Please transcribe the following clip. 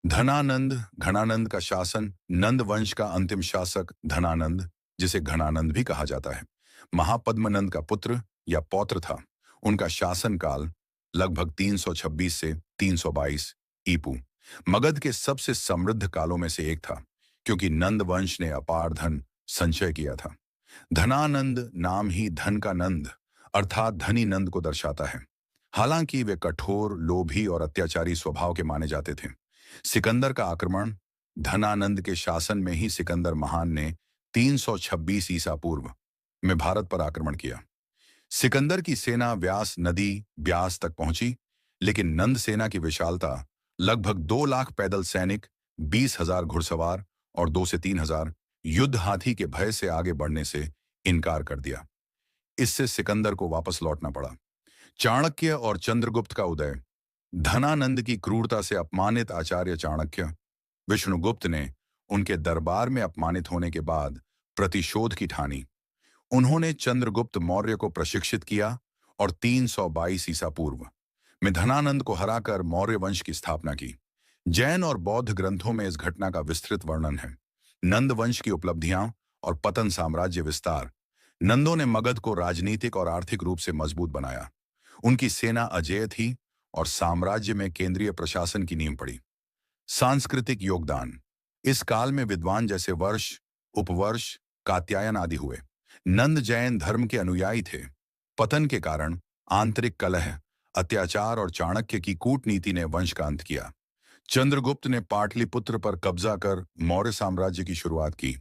धनानंद घनानंद का शासन। नंद वंश का अंतिम शासक धनानंद, जिसे घनानंद भी कहा जाता है, महापद्मनंद का पुत्र या पौत्र था। उनका शासनकाल लगभग 326 से 322 ईपू मगध के सबसे समृद्ध कालों में से एक था, क्योंकि नंद वंश ने अपार धन संचय किया था। धनानंद नाम ही धन का नंद अर्थात धनी नंद को दर्शाता है। हालांकि वे कठोर, लोभी और अत्याचारी स्वभाव के माने जाते थे। सिकंदर का आक्रमण। धनानंद के शासन में ही सिकंदर महान ने 326 ईसा पूर्व में भारत पर आक्रमण किया। सिकंदर की सेना व्यास नदी ब्यास तक पहुंची, लेकिन नंद सेना की विशालता, लगभग 2 लाख पैदल सैनिक, 20,000 घुड़सवार और 2 से 3,000 युद्ध हाथी के भय से आगे बढ़ने से इनकार कर दिया। इससे सिकंदर को वापस लौटना पड़ा। चाणक्य और चंद्रगुप्त का उदय। धनानंद की क्रूरता से अपमानित आचार्य चाणक्य विष्णुगुप्त ने उनके दरबार में अपमानित होने के बाद प्रतिशोध की ठानी। उन्होंने चंद्रगुप्त मौर्य को प्रशिक्षित किया और 322 ईसा पूर्व में धनानंद को हराकर मौर्य वंश की स्थापना की। जैन और बौद्ध ग्रंथों में इस घटना का विस्तृत वर्णन है। नंद वंश की उपलब्धियां और पतन। साम्राज्य विस्तार। नंदों ने मगध को राजनीतिक और आर्थिक रूप से मजबूत बनाया। उनकी सेना अजेय थी और साम्राज्य में केंद्रीय प्रशासन की नींव पड़ी। सांस्कृतिक योगदान। इस काल में विद्वान जैसे वर्ष, उपवर्ष, कात्यायन आदि हुए। नंद जैन धर्म के अनुयायी थे। पतन के कारण आंतरिक कलह, अत्याचार और चाणक्य की कूटनीति ने वंश का अंत किया। चंद्रगुप्त ने पाटलिपुत्र पर कब्जा कर मौर्य साम्राज्य की शुरुआत की।